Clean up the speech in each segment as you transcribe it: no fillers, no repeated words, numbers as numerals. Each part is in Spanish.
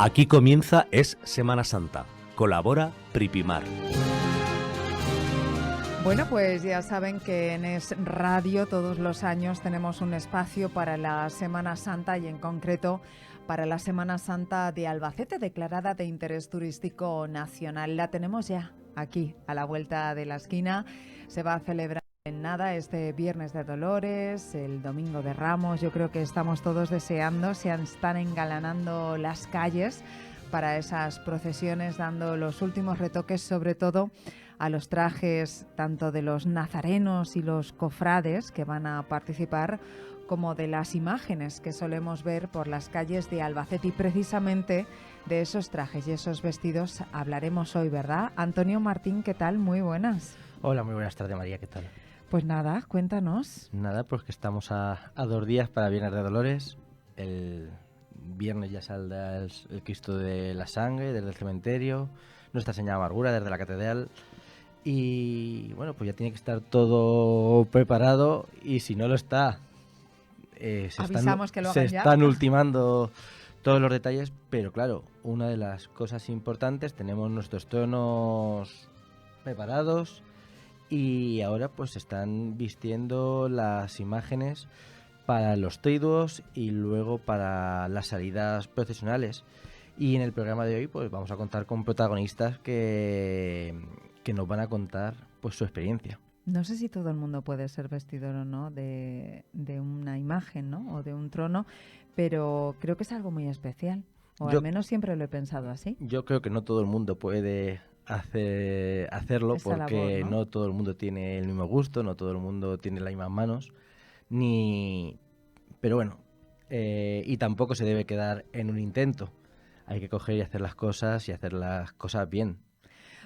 Aquí comienza Es Semana Santa. Colabora Pripimar. Bueno, pues ya saben que en Es Radio todos los años tenemos un espacio para la Semana Santa y en concreto para la Semana Santa de Albacete, declarada de interés turístico nacional. La tenemos ya aquí, a la vuelta de la esquina. Se va a celebrar en nada este Viernes de Dolores, el Domingo de Ramos. Yo creo que estamos todos deseando, se están engalanando las calles para esas procesiones, dando los últimos retoques, sobre todo a los trajes tanto de los nazarenos y los cofrades que van a participar, como de las imágenes que solemos ver por las calles de Albacete. Y precisamente de esos trajes y esos vestidos hablaremos hoy, ¿verdad? Antonio Martín, ¿qué tal? Muy buenas. Hola, muy buenas tardes, María, ¿qué tal? Pues nada, cuéntanos. Nada, pues que estamos a 2 días para Viernes de Dolores. El viernes ya saldrá el Cristo de la Sangre desde el cementerio, Nuestra Señora Amargura desde la catedral. Y bueno, pues ya tiene que estar todo preparado y si no lo está, Avisamos que lo hagan se ya. están ultimando todos los detalles, pero claro, una de las cosas importantes, tenemos nuestros tronos preparados y ahora pues se están vistiendo las imágenes para los triduos y luego para las salidas procesionales. Y en el programa de hoy pues vamos a contar con protagonistas que nos van a contar pues su experiencia. No sé si todo el mundo puede ser vestidor o no de una imagen, ¿no? O de un trono, pero creo que es algo muy especial. Al menos siempre lo he pensado así. Yo creo que no todo el mundo puede hacerlo Esa porque labor, ¿no? no todo el mundo tiene el mismo gusto, no todo el mundo tiene las mismas manos, pero bueno, y tampoco se debe quedar en un intento. Hay que coger y hacer las cosas bien.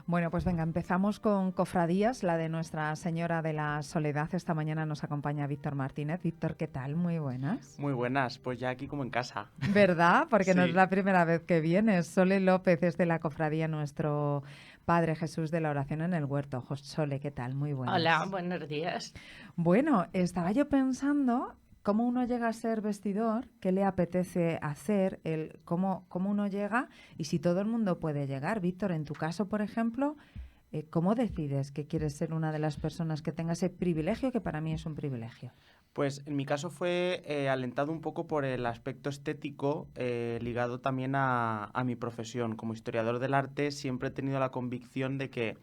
Bueno, pues venga, empezamos con cofradías, la de Nuestra Señora de la Soledad. Esta mañana nos acompaña Víctor Martínez. Víctor, ¿qué tal? Muy buenas. Muy buenas, pues ya aquí como en casa. ¿Verdad? Porque Sí. no es la primera vez que vienes. Sole López es de la cofradía Nuestro Padre Jesús de la Oración en el Huerto. Sole, ¿qué tal? Muy buenas. Hola, buenos días. Bueno, estaba yo pensando cómo uno llega a ser vestidor, qué le apetece hacer, cómo uno llega y si todo el mundo puede llegar. Víctor, en tu caso, por ejemplo, ¿cómo decides que quieres ser una de las personas que tenga ese privilegio, que para mí es un privilegio? Pues en mi caso fue alentado un poco por el aspecto estético, ligado también a mi profesión. Como historiador del arte siempre he tenido la convicción de que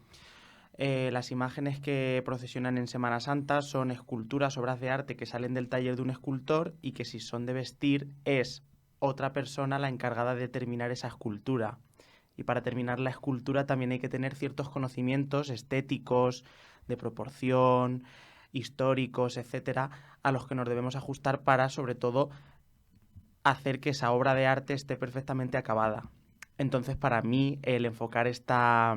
las imágenes que procesionan en Semana Santa son esculturas, obras de arte que salen del taller de un escultor y que si son de vestir es otra persona la encargada de terminar esa escultura. Y para terminar la escultura también hay que tener ciertos conocimientos estéticos, de proporción, históricos, etcétera, a los que nos debemos ajustar para, sobre todo, hacer que esa obra de arte esté perfectamente acabada. Entonces, para mí, el enfocar esta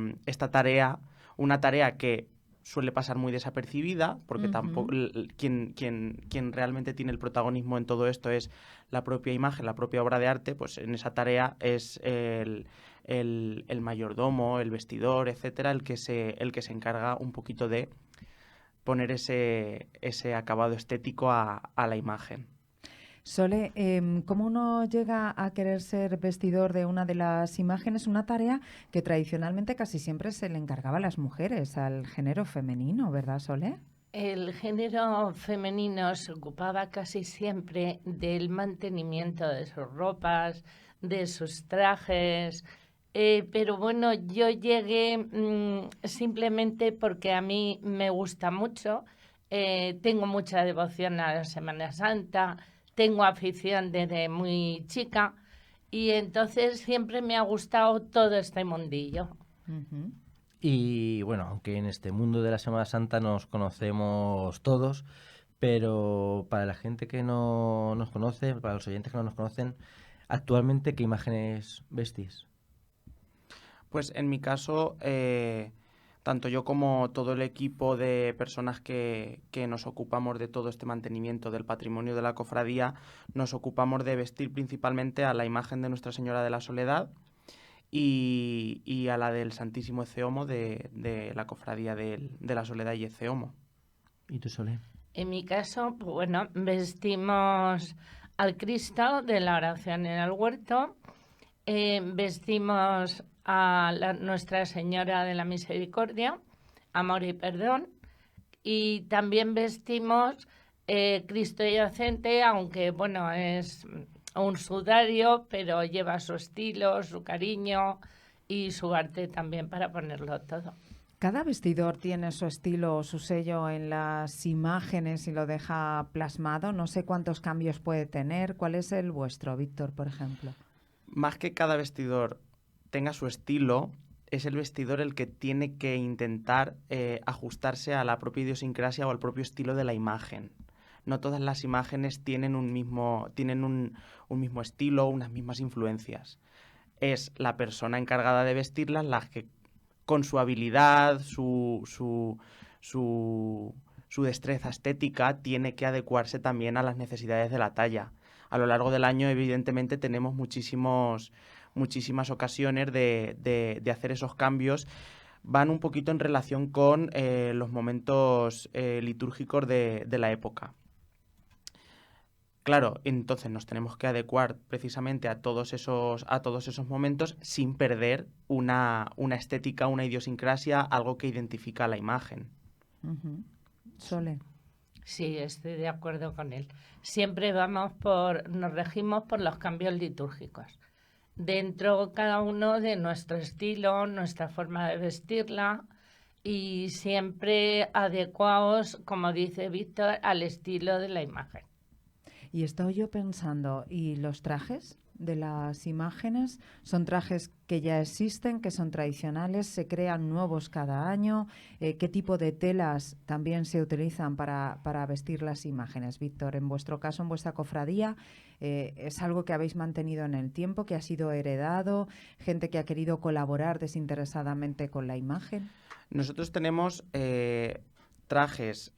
tarea, una tarea que suele pasar muy desapercibida, porque tampoco quien realmente tiene el protagonismo en todo esto es la propia imagen, la propia obra de arte, pues en esa tarea es el mayordomo, el vestidor, etcétera, el que se encarga un poquito de poner ese acabado estético a la imagen. Sole, ¿cómo uno llega a querer ser vestidor de una de las imágenes? Una tarea que tradicionalmente casi siempre se le encargaba a las mujeres, al género femenino, ¿verdad, Sole? El género femenino se ocupaba casi siempre del mantenimiento de sus ropas, de sus trajes, pero bueno, yo llegué simplemente porque a mí me gusta mucho, tengo mucha devoción a la Semana Santa, tengo afición desde muy chica y entonces siempre me ha gustado todo este mundillo. Uh-huh. Y bueno, aunque en este mundo de la Semana Santa nos conocemos todos, pero para la gente que no nos conoce, para los oyentes que no nos conocen, actualmente, ¿qué imágenes vestís? Pues en mi caso, tanto yo como todo el equipo de personas que nos ocupamos de todo este mantenimiento del patrimonio de la cofradía, nos ocupamos de vestir principalmente a la imagen de Nuestra Señora de la Soledad y a la del Santísimo Ecce-Homo de la cofradía de la Soledad y Ecce-Homo. ¿Y tú, Sole? En mi caso, bueno, vestimos al Cristo de la Oración en el Huerto vestimos a Nuestra Señora de la Misericordia, Amor y Perdón, y también vestimos Cristo Yacente, aunque bueno, es un sudario, pero lleva su estilo, su cariño y su arte también para ponerlo todo. Cada vestidor tiene su estilo o su sello en las imágenes y lo deja plasmado. No sé cuántos cambios puede tener. ¿Cuál es el vuestro, Víctor, por ejemplo? Más que cada vestidor tenga su estilo, es el vestidor el que tiene que intentar ajustarse a la propia idiosincrasia o al propio estilo de la imagen. No todas las imágenes tienen un mismo estilo, unas mismas influencias. Es la persona encargada de vestirlas las que, con su habilidad, su destreza estética, tiene que adecuarse también a las necesidades de la talla. A lo largo del año, evidentemente, tenemos muchísimas ocasiones de hacer esos cambios. Van un poquito en relación con los momentos litúrgicos de la época. Claro, entonces nos tenemos que adecuar precisamente a todos esos momentos sin perder una estética, una idiosincrasia, algo que identifica la imagen. Sole. Sí, estoy de acuerdo con él. Siempre nos regimos por los cambios litúrgicos. Dentro cada uno de nuestro estilo, nuestra forma de vestirla y siempre adecuados, como dice Víctor, al estilo de la imagen. Y estoy yo pensando, ¿y los trajes de las imágenes? ¿Son trajes que ya existen, que son tradicionales, se crean nuevos cada año? ¿Qué tipo de telas también se utilizan para vestir las imágenes? Víctor, en vuestro caso, en vuestra cofradía, ¿es algo que habéis mantenido en el tiempo, que ha sido heredado, gente que ha querido colaborar desinteresadamente con la imagen? Nosotros tenemos trajes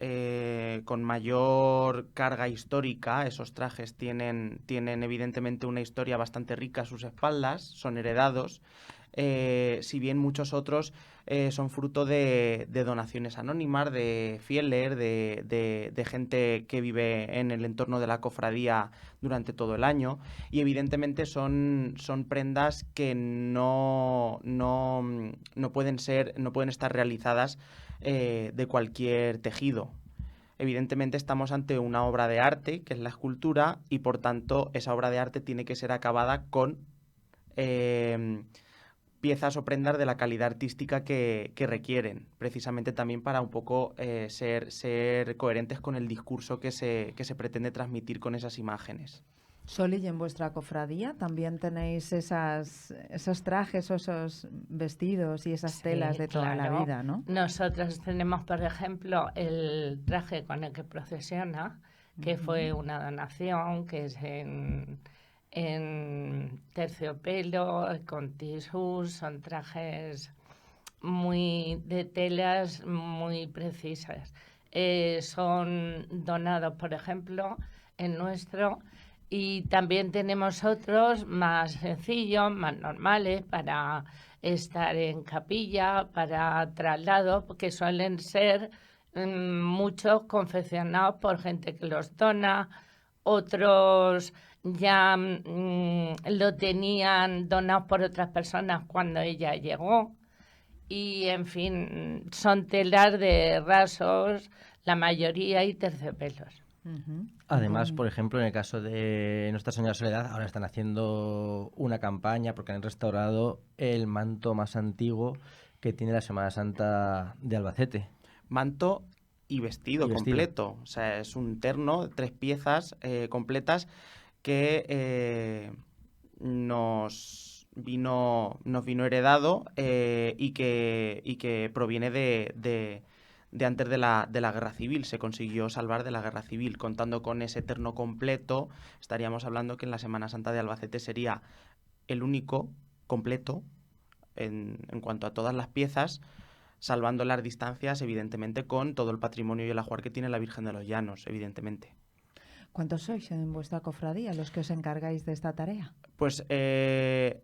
con mayor carga histórica. Esos trajes tienen evidentemente una historia bastante rica a sus espaldas, son heredados, si bien muchos otros son fruto de donaciones anónimas, de fieles, de gente que vive en el entorno de la cofradía durante todo el año, y evidentemente son prendas que no pueden estar realizadas de cualquier tejido. Evidentemente estamos ante una obra de arte, que es la escultura, y por tanto esa obra de arte tiene que ser acabada con piezas o prendas de la calidad artística que requieren, precisamente también para un poco ser coherentes con el discurso que se pretende transmitir con esas imágenes. Soli, ¿y en vuestra cofradía también tenéis esos trajes o esos vestidos y esas telas de toda la vida, ¿no? Nosotros tenemos, por ejemplo, el traje con el que procesiona, que fue una donación, que es en terciopelo, con tisús, son trajes de telas muy precisas. Son donados, por ejemplo, en nuestro. Y también tenemos otros más sencillos, más normales, para estar en capilla, para traslado, que suelen ser muchos confeccionados por gente que los dona, otros ya lo tenían donados por otras personas cuando ella llegó. Y, en fin, son telas de rasos, la mayoría, y terciopelos. Además, por ejemplo, en el caso de Nuestra Señora Soledad, ahora están haciendo una campaña porque han restaurado el manto más antiguo que tiene la Semana Santa de Albacete. Manto y vestido completo. O sea, es un terno, 3 piezas completas que nos vino heredado y que proviene de antes de la Guerra Civil. Se consiguió salvar de la Guerra Civil. Contando con ese terno completo, estaríamos hablando que en la Semana Santa de Albacete sería el único completo en cuanto a todas las piezas, salvando las distancias, evidentemente, con todo el patrimonio y el ajuar que tiene la Virgen de los Llanos, evidentemente. ¿Cuántos sois en vuestra cofradía los que os encargáis de esta tarea? Pues de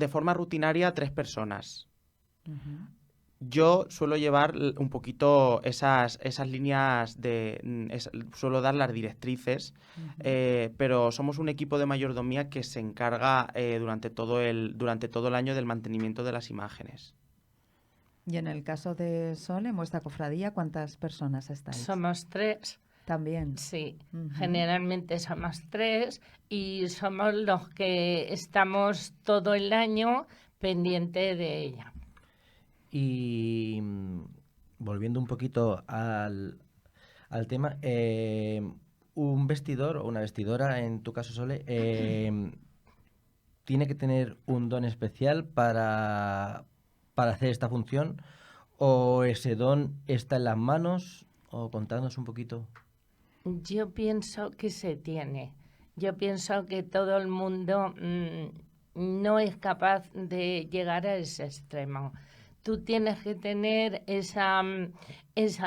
forma rutinaria 3 personas. Yo suelo llevar un poquito esas líneas suelo dar las directrices, pero somos un equipo de mayordomía que se encarga durante todo el año del mantenimiento de las imágenes. Y en el caso de Sol, en vuestra cofradía, ¿cuántas personas estáis? Somos 3. También. Sí, generalmente somos 3 y somos los que estamos todo el año pendiente de ella. Y volviendo un poquito al tema, un vestidor o una vestidora, en tu caso Sole, ¿tiene que tener un don especial para hacer esta función? ¿O ese don está en las manos? ¿O contadnos un poquito? Yo pienso que se tiene. Yo pienso que todo el mundo no es capaz de llegar a ese extremo. Tú tienes que tener esa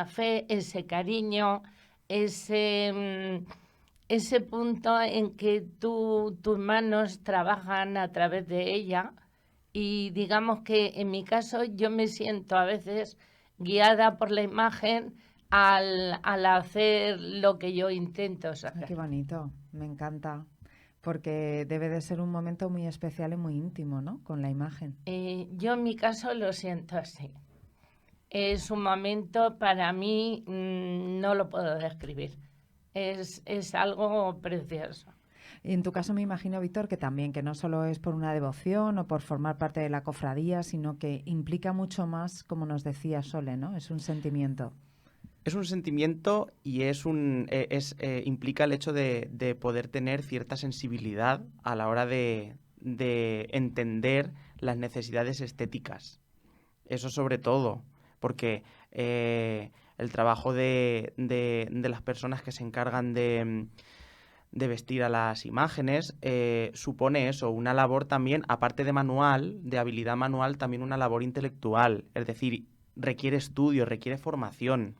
fe, ese cariño, ese punto en que tus manos trabajan a través de ella. Y digamos que en mi caso yo me siento a veces guiada por la imagen al hacer lo que yo intento sacar. Qué bonito, me encanta. Porque debe de ser un momento muy especial y muy íntimo, ¿no? Con la imagen. Yo en mi caso lo siento así. Es un momento para mí, no lo puedo describir. Es algo precioso. Y en tu caso me imagino, Víctor, que también, que no solo es por una devoción o por formar parte de la cofradía, sino que implica mucho más, como nos decía Sole, ¿no? Es un sentimiento. Es un sentimiento y implica el hecho de poder tener cierta sensibilidad a la hora de entender las necesidades estéticas. Eso sobre todo, porque el trabajo de las personas que se encargan de vestir a las imágenes supone eso, una labor también, aparte de manual, de habilidad manual, también una labor intelectual. Es decir, requiere estudio, requiere formación.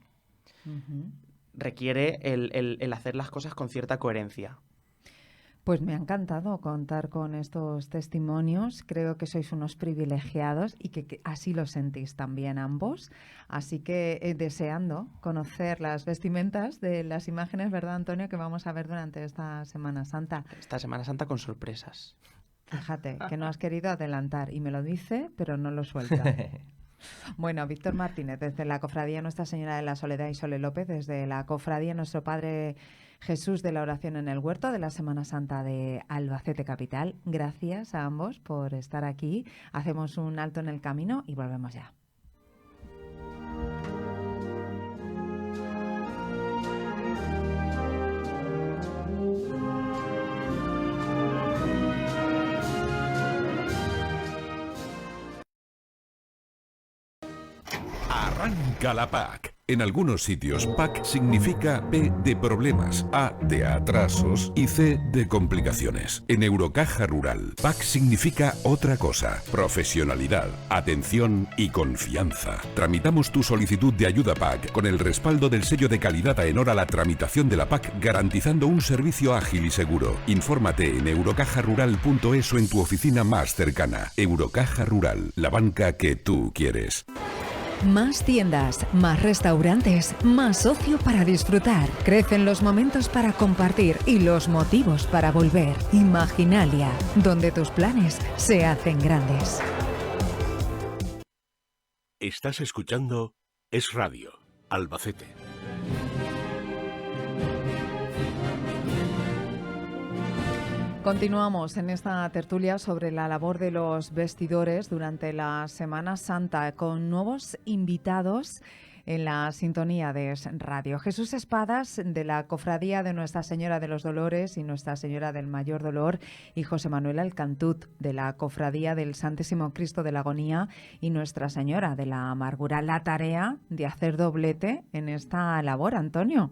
Requiere el hacer las cosas con cierta coherencia. Pues me ha encantado contar con estos testimonios. Creo que sois unos privilegiados y que así lo sentís también ambos. Así que deseando conocer las vestimentas de las imágenes, ¿verdad, Antonio?, que vamos a ver durante esta Semana Santa. Esta Semana Santa con sorpresas. Fíjate, que no has querido adelantar y me lo dice, pero no lo suelta. Bueno, Víctor Martínez, desde la Cofradía Nuestra Señora de la Soledad, y Sole López, desde la Cofradía Nuestro Padre Jesús de la Oración en el Huerto de la Semana Santa de Albacete Capital. Gracias a ambos por estar aquí. Hacemos un alto en el camino y volvemos ya. Arranca la PAC. En algunos sitios, PAC significa P de problemas, A de atrasos y C de complicaciones. En Eurocaja Rural, PAC significa otra cosa: profesionalidad, atención y confianza. Tramitamos tu solicitud de ayuda PAC con el respaldo del sello de calidad AENOR a la tramitación de la PAC, garantizando un servicio ágil y seguro. Infórmate en eurocajarural.es o en tu oficina más cercana. Eurocaja Rural, la banca que tú quieres. Más tiendas, más restaurantes, más ocio para disfrutar. Crecen los momentos para compartir y los motivos para volver. Imaginalia, donde tus planes se hacen grandes. Estás escuchando Es Radio, Albacete. Continuamos en esta tertulia sobre la labor de los vestidores durante la Semana Santa con nuevos invitados en la sintonía de Es Radio. Jesús Espadas, de la Cofradía de Nuestra Señora de los Dolores y Nuestra Señora del Mayor Dolor, y José Manuel Alcantut, de la Cofradía del Santísimo Cristo de la Agonía y Nuestra Señora de la Amargura. La tarea de hacer doblete en esta labor, Antonio.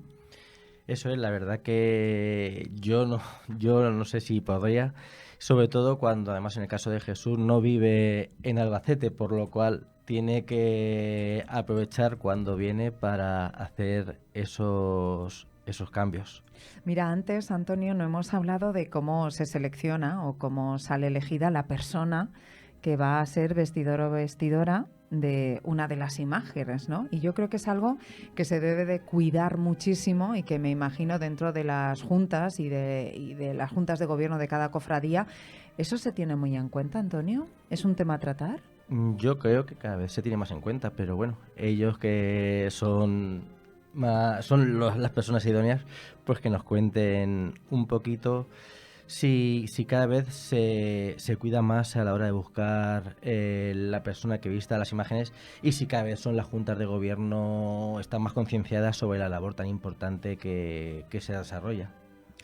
Eso es, la verdad que yo no sé si podría, sobre todo cuando además en el caso de Jesús no vive en Albacete, por lo cual tiene que aprovechar cuando viene para hacer esos cambios. Mira, antes, Antonio, no hemos hablado de cómo se selecciona o cómo sale elegida la persona que va a ser vestidor o vestidora de una de las imágenes, ¿no? Y yo creo que es algo que se debe de cuidar muchísimo y que me imagino dentro de las juntas y de las juntas de gobierno de cada cofradía, ¿eso se tiene muy en cuenta, Antonio? ¿Es un tema a tratar? Yo creo que cada vez se tiene más en cuenta, pero bueno, ellos que son las personas idóneas, pues que nos cuenten un poquito si cada vez se cuida más a la hora de buscar la persona que vista las imágenes, y si cada vez son las juntas de gobierno están más concienciadas sobre la labor tan importante que se desarrolla.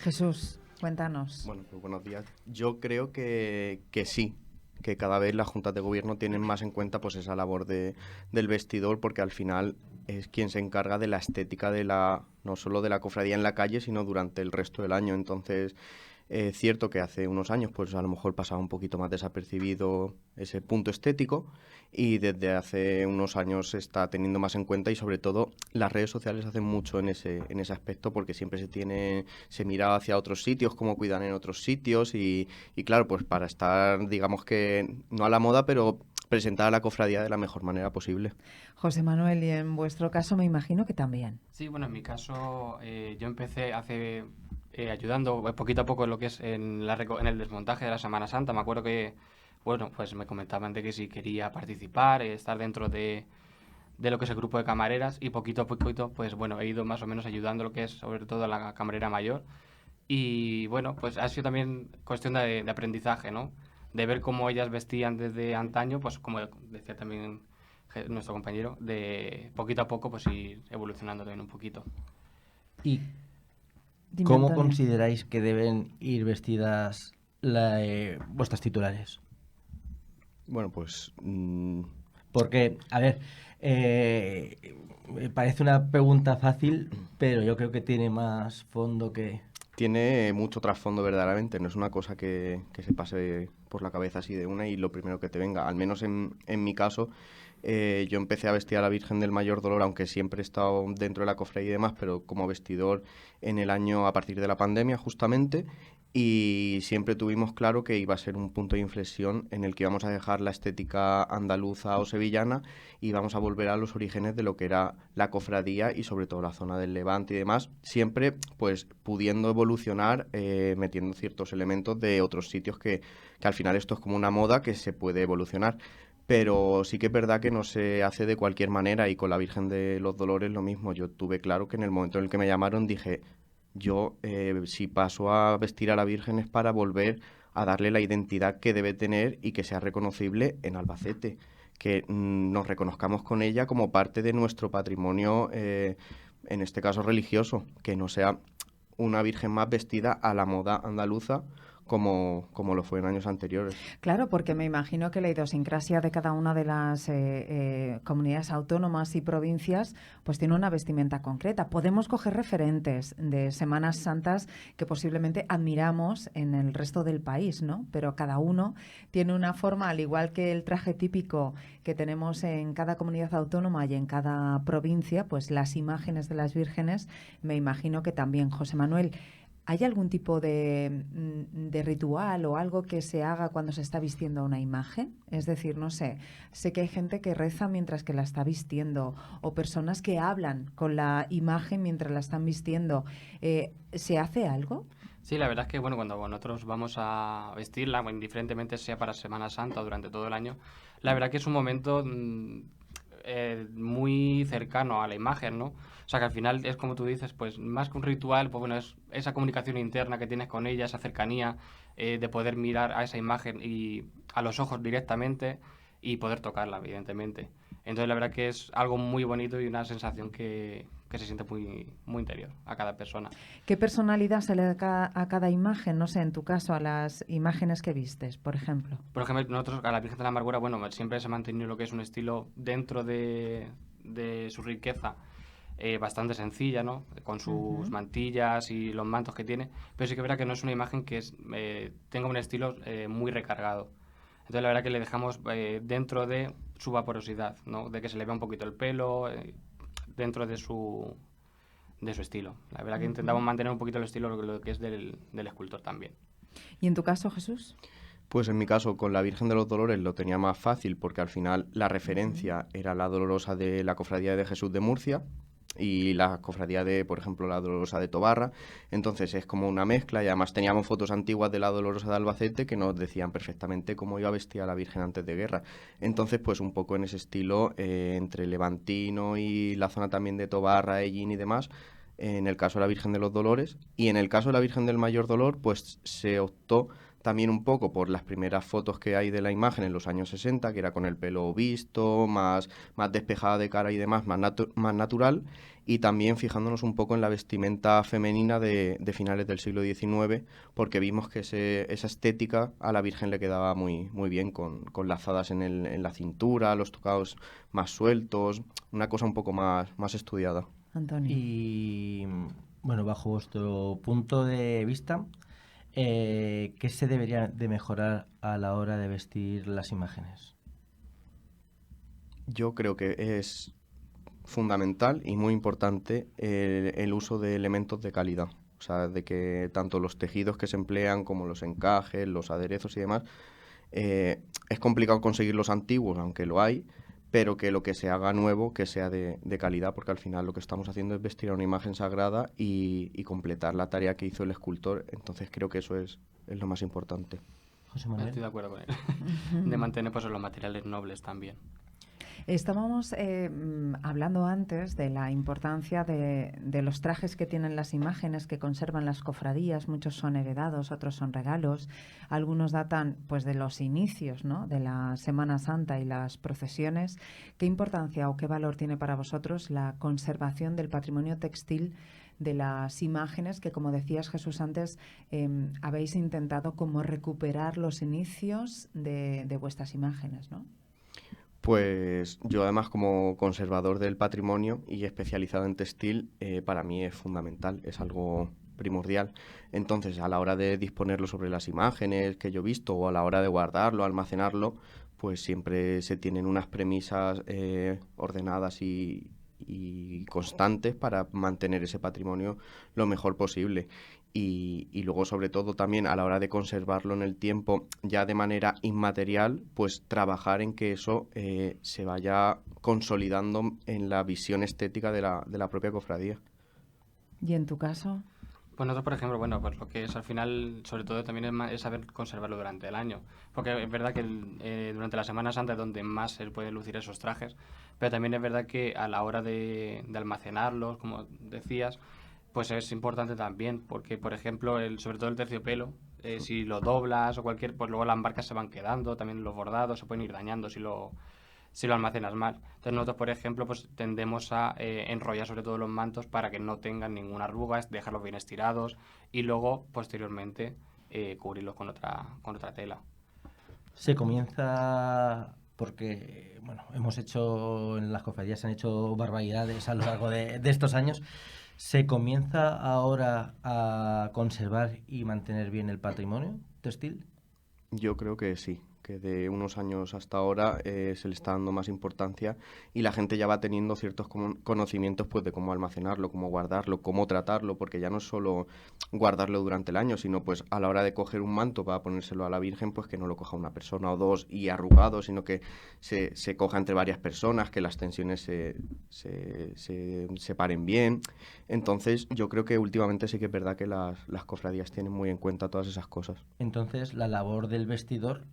Jesús, cuéntanos. Bueno, pues buenos días. Yo creo que sí, que cada vez las juntas de gobierno tienen más en cuenta pues esa labor del vestidor, porque al final es quien se encarga de la estética no solo de la cofradía en la calle, sino durante el resto del año. Entonces, es cierto que hace unos años pues a lo mejor pasaba un poquito más desapercibido ese punto estético, y desde hace unos años se está teniendo más en cuenta, y sobre todo las redes sociales hacen mucho en ese aspecto, porque siempre se mira hacia otros sitios, cómo cuidan en otros sitios, y claro, pues para estar, digamos que no a la moda, pero presentar a la cofradía de la mejor manera posible. José Manuel, y en vuestro caso me imagino que también. Sí, bueno, en mi caso yo empecé ayudando poquito a poco en lo que es en el desmontaje de la Semana Santa. Me acuerdo que, bueno, pues me comentaban de que si quería participar, estar dentro de lo que es el grupo de camareras, y poquito a poquito, pues bueno, he ido más o menos ayudando lo que es sobre todo a la camarera mayor. Y bueno, pues ha sido también cuestión de aprendizaje, ¿no? De ver cómo ellas vestían desde antaño, pues como decía también nuestro compañero, de poquito a poco pues ir evolucionando también un poquito. ¿Y Dime, cómo Antonio. consideráis que deben ir vestidas vuestras titulares? Bueno, pues Porque, a ver, me parece una pregunta fácil, pero yo creo que tiene más fondo que... tiene mucho trasfondo verdaderamente, no es una cosa que se pase por la cabeza así de una y lo primero que te venga. Al menos en mi caso, yo empecé a vestir a la Virgen del Mayor Dolor, aunque siempre he estado dentro de la cofradía y demás, pero como vestidor en el año a partir de la pandemia justamente, y siempre tuvimos claro que iba a ser un punto de inflexión en el que íbamos a dejar la estética andaluza o sevillana y vamos a volver a los orígenes de lo que era la cofradía y sobre todo la zona del Levante y demás, siempre pues pudiendo evolucionar, metiendo ciertos elementos de otros sitios que al final esto es como una moda que se puede evolucionar. Pero sí que es verdad que no se hace de cualquier manera, y con la Virgen de los Dolores lo mismo. Yo tuve claro que en el momento en el que me llamaron dije, yo si paso a vestir a la Virgen es para volver a darle la identidad que debe tener y que sea reconocible en Albacete, que nos reconozcamos con ella como parte de nuestro patrimonio, en este caso religioso, que no sea una Virgen más vestida a la moda andaluza como lo fue en años anteriores. Claro, porque me imagino que la idiosincrasia de cada una de las comunidades autónomas y provincias pues tiene una vestimenta concreta. Podemos coger referentes de Semanas Santas que posiblemente admiramos en el resto del país, ¿no? Pero cada uno tiene una forma, al igual que el traje típico que tenemos en cada comunidad autónoma y en cada provincia, pues las imágenes de las vírgenes, me imagino que también. José Manuel, ¿hay algún tipo de ritual o algo que se haga cuando se está vistiendo una imagen? Es decir, no sé que hay gente que reza mientras que la está vistiendo, o personas que hablan con la imagen mientras la están vistiendo. ¿Se hace algo? Sí, la verdad es que bueno, cuando nosotros vamos a vestirla, indiferentemente sea para Semana Santa o durante todo el año, la verdad que es un momento muy cercano a la imagen, ¿no? O sea, que al final es como tú dices, pues más que un ritual, pues bueno, es esa comunicación interna que tienes con ella, esa cercanía, de poder mirar a esa imagen y a los ojos directamente y poder tocarla, evidentemente. Entonces, la verdad que es algo muy bonito y una sensación que se siente muy, muy interior a cada persona. ¿Qué personalidad se le da a cada imagen? No sé, en tu caso, a las imágenes que vistes, por ejemplo. Por ejemplo, nosotros a la Virgen de la Amargura, bueno, siempre se ha mantenido lo que es un estilo dentro de su riqueza, bastante sencilla, ¿no? Con sus mantillas y los mantos que tiene, pero sí que es verdad que no es una imagen que tenga un estilo muy recargado. Entonces la verdad que le dejamos dentro de su vaporosidad, ¿no? De que se le vea un poquito el pelo, dentro de su estilo. La verdad que intentamos mantener un poquito el estilo lo que es del escultor también. ¿Y en tu caso, Jesús? Pues en mi caso, con la Virgen de los Dolores lo tenía más fácil porque al final la referencia era la Dolorosa de la Cofradía de Jesús de Murcia y la Cofradía de, por ejemplo, la Dolorosa de Tobarra. Entonces es como una mezcla y además teníamos fotos antiguas de la Dolorosa de Albacete que nos decían perfectamente cómo iba vestida la Virgen antes de guerra. Entonces, pues un poco en ese estilo, entre Levantino y la zona también de Tobarra, Ellín y demás, en el caso de la Virgen de los Dolores. Y en el caso de la Virgen del Mayor Dolor, pues se optó también un poco por las primeras fotos que hay de la imagen en los años 60, que era con el pelo visto, más despejada de cara y demás, más natural, y también fijándonos un poco en la vestimenta femenina de finales del siglo XIX, porque vimos que esa estética a la Virgen le quedaba muy, muy bien, con lazadas en la cintura, los tocados más sueltos, una cosa un poco más estudiada. Antonio. Y bueno, bajo vuestro punto de vista, ¿qué se debería de mejorar a la hora de vestir las imágenes? Yo creo que es fundamental y muy importante el uso de elementos de calidad. O sea, de que tanto los tejidos que se emplean como los encajes, los aderezos y demás, es complicado conseguir los antiguos, aunque lo hay, pero que lo que se haga nuevo, que sea de calidad, porque al final lo que estamos haciendo es vestir a una imagen sagrada y completar la tarea que hizo el escultor. Entonces creo que eso es lo más importante. José Manuel. Estoy de acuerdo con él. De mantener pues los materiales nobles también. Estábamos hablando antes de la importancia de los trajes que tienen las imágenes que conservan las cofradías. Muchos son heredados, otros son regalos. Algunos datan pues de los inicios, ¿no?, de la Semana Santa y las procesiones. ¿Qué importancia o qué valor tiene para vosotros la conservación del patrimonio textil de las imágenes que, como decías, Jesús, antes habéis intentado como recuperar los inicios de vuestras imágenes, ¿no? Pues yo además, como conservador del patrimonio y especializado en textil, para mí es fundamental, es algo primordial. Entonces, a la hora de disponerlo sobre las imágenes que yo he visto o a la hora de guardarlo, almacenarlo, pues siempre se tienen unas premisas ordenadas y constantes para mantener ese patrimonio lo mejor posible. Y luego, sobre todo, también a la hora de conservarlo en el tiempo, ya de manera inmaterial, pues trabajar en que eso se vaya consolidando en la visión estética de la propia cofradía. ¿Y en tu caso? Pues nosotros, por ejemplo, bueno, pues lo que es al final, sobre todo también es saber conservarlo durante el año. Porque es verdad que durante la Semana Santa es donde más se pueden lucir esos trajes, pero también es verdad que a la hora de almacenarlos, como decías, pues es importante también, porque, por ejemplo, sobre todo el terciopelo, si lo doblas o cualquier, pues luego las marcas se van quedando, también los bordados se pueden ir dañando si lo almacenas mal. Entonces nosotros, por ejemplo, pues tendemos a enrollar sobre todo los mantos para que no tengan ninguna arruga, dejarlos bien estirados y luego, posteriormente, cubrirlos con otra tela. Se comienza, porque, bueno, en las cofradías se han hecho barbaridades a lo largo de estos años. ¿Se comienza ahora a conservar y mantener bien el patrimonio textil? Yo creo que sí, que de unos años hasta ahora se le está dando más importancia y la gente ya va teniendo ciertos conocimientos pues de cómo almacenarlo, cómo guardarlo, cómo tratarlo, porque ya no es solo guardarlo durante el año, sino pues a la hora de coger un manto para ponérselo a la Virgen, pues que no lo coja una persona o dos y arrugado, sino que se coja entre varias personas, que las tensiones se separen bien. Entonces yo creo que últimamente sí que es verdad que las cofradías tienen muy en cuenta todas esas cosas. Entonces la labor del vestidor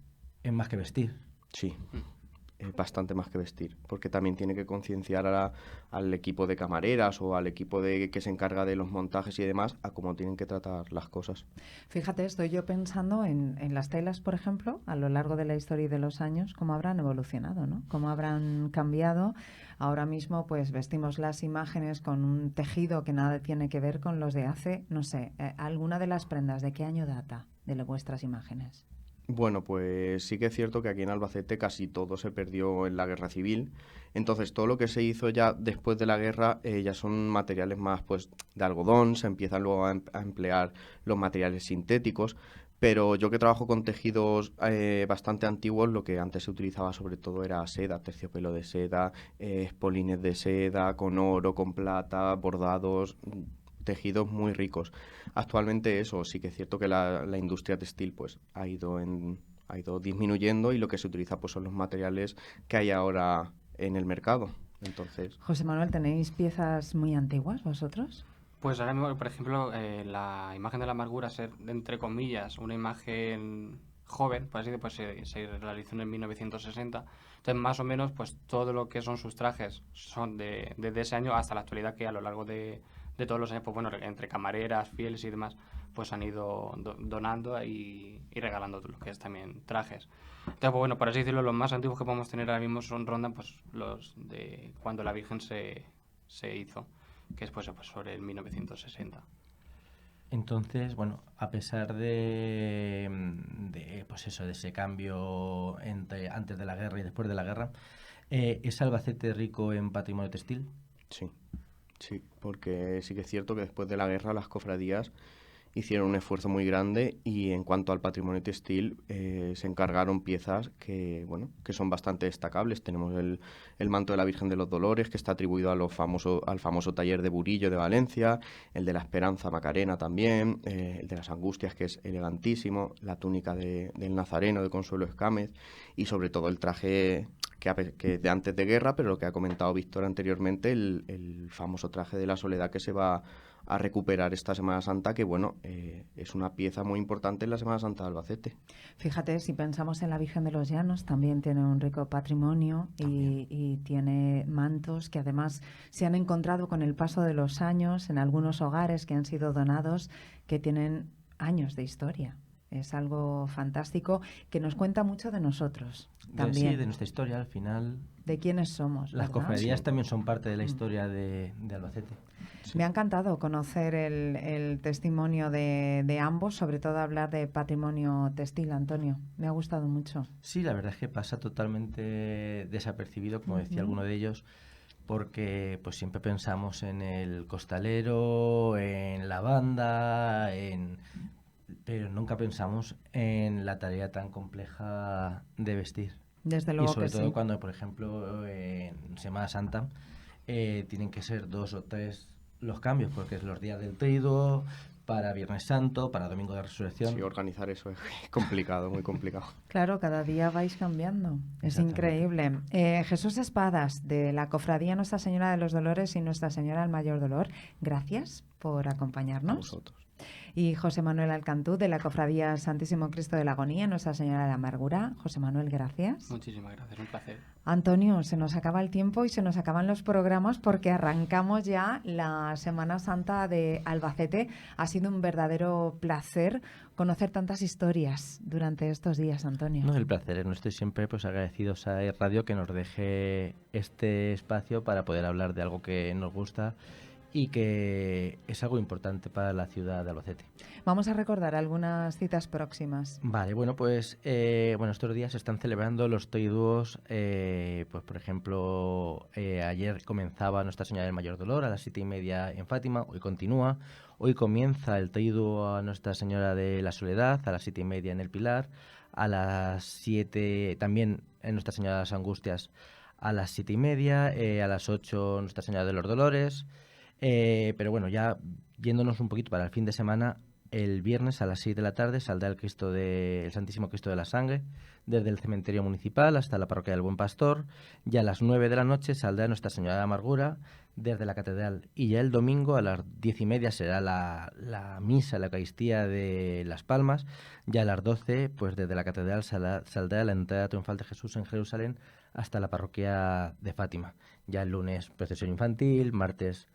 es más que vestir. Sí, bastante más que vestir, porque también tiene que concienciar al equipo de camareras o al equipo que se encarga de los montajes y demás a cómo tienen que tratar las cosas. Fíjate, estoy yo pensando en las telas, por ejemplo, a lo largo de la historia y de los años, cómo habrán evolucionado, ¿no? Cómo habrán cambiado. Ahora mismo, pues vestimos las imágenes con un tejido que nada tiene que ver con los de hace, no sé, ¿alguna de las prendas de qué año data de vuestras imágenes? Bueno, pues sí que es cierto que aquí en Albacete casi todo se perdió en la Guerra Civil. Entonces, todo lo que se hizo ya después de la guerra ya son materiales más pues de algodón, se empiezan luego a emplear los materiales sintéticos. Pero yo que trabajo con tejidos bastante antiguos, lo que antes se utilizaba sobre todo era seda, terciopelo de seda, espolines de seda, con oro, con plata, bordados, tejidos muy ricos. Actualmente eso sí que es cierto que la industria textil pues ha ido ha ido disminuyendo y lo que se utiliza pues son los materiales que hay ahora en el mercado. Entonces, José Manuel, ¿tenéis piezas muy antiguas vosotros? Pues ahora mismo, por ejemplo, la imagen de la amargura, ser, entre comillas, una imagen joven, pues así, pues se realizó en 1960. Entonces, más o menos, pues todo lo que son sus trajes son desde ese año hasta la actualidad, que a lo largo de todos los años, pues bueno, entre camareras, fieles y demás, pues han ido donando y regalando lo que es también trajes. Entonces, pues bueno, por así decirlo, los más antiguos que podemos tener ahora mismo rondan pues los de cuando la Virgen se hizo, que es pues sobre el 1960. Entonces, bueno, a pesar de pues eso, de ese cambio entre antes de la guerra y después de la guerra, ¿es Albacete rico en patrimonio textil? Sí, porque sí que es cierto que después de la guerra las cofradías hicieron un esfuerzo muy grande y en cuanto al patrimonio textil se encargaron piezas que son bastante destacables. Tenemos el manto de la Virgen de los Dolores, que está atribuido al famoso taller de Burillo de Valencia, el de la Esperanza Macarena también, el de las Angustias, que es elegantísimo, la túnica del Nazareno de Consuelo Escámez y sobre todo el traje que de antes de guerra, pero lo que ha comentado Víctor anteriormente, el famoso traje de la Soledad que se va a recuperar esta Semana Santa, que es una pieza muy importante en la Semana Santa de Albacete. Fíjate, si pensamos en la Virgen de los Llanos, también tiene un rico patrimonio y tiene mantos que además se han encontrado con el paso de los años en algunos hogares que han sido donados, que tienen años de historia. Es algo fantástico que nos cuenta mucho de nosotros también. Sí, de nuestra historia al final. De quiénes somos. Las ¿verdad? cofradías también son parte de la historia de Albacete. Sí. Me ha encantado conocer el testimonio de ambos, sobre todo hablar de patrimonio textil, Antonio. Me ha gustado mucho. Sí, la verdad es que pasa totalmente desapercibido, como decía alguno de ellos, porque pues siempre pensamos en el costalero, en la banda, pero nunca pensamos en la tarea tan compleja de vestir. Desde luego. Y sobre que todo sí. cuando, por ejemplo, en Semana Santa tienen que ser 2 o 3 los cambios, porque es los días del Triduo, para Viernes Santo, para Domingo de Resurrección. Sí, organizar eso es complicado, muy complicado. Claro, cada día vais cambiando. Es increíble. Jesús Espadas, de la Cofradía Nuestra Señora de los Dolores y Nuestra Señora del Mayor Dolor, gracias por acompañarnos. A vosotros. Y José Manuel Alcantú, de la Cofradía Santísimo Cristo de la Agonía, Nuestra Señora de la Amargura. José Manuel, gracias. Muchísimas gracias, un placer. Antonio, se nos acaba el tiempo y se nos acaban los programas porque arrancamos ya la Semana Santa de Albacete. Ha sido un verdadero placer conocer tantas historias durante estos días, Antonio. No, el placer es nuestro y siempre pues agradecidos a Radio que nos deje este espacio para poder hablar de algo que nos gusta y que es algo importante para la ciudad de Albacete. Vamos a recordar algunas citas próximas. Vale, bueno, pues estos días se están celebrando los triduos. Pues por ejemplo, ayer comenzaba Nuestra Señora del Mayor Dolor a las 7:30 en Fátima, hoy continúa. Hoy comienza el triduo a Nuestra Señora de la Soledad a las 7:30 en el Pilar, a las 7 también en Nuestra Señora de las Angustias a las 7:30, a las 8 Nuestra Señora de los Dolores. Pero bueno, ya yéndonos un poquito para el fin de semana, el viernes a las 6 de la tarde saldrá el Santísimo Cristo de la Sangre desde el cementerio municipal hasta la parroquia del Buen Pastor. Ya a las 9 de la noche saldrá Nuestra Señora de la Amargura desde la catedral. Y ya el domingo a las 10:30 será la misa, la Eucaristía de Las Palmas. Ya a las 12, pues desde la catedral saldrá la entrada triunfal de Jesús en Jerusalén hasta la parroquia de Fátima. Ya el lunes procesión infantil, martes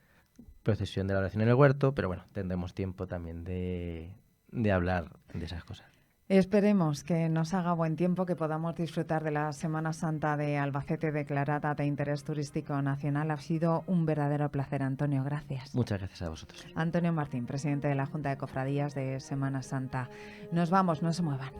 procesión de la oración en el huerto, pero bueno, tendremos tiempo también de hablar de esas cosas. Esperemos que nos haga buen tiempo, que podamos disfrutar de la Semana Santa de Albacete declarada de interés turístico nacional. Ha sido un verdadero placer, Antonio. Gracias. Muchas gracias a vosotros. Antonio Martín, presidente de la Junta de Cofradías de Semana Santa. Nos vamos, no se muevan.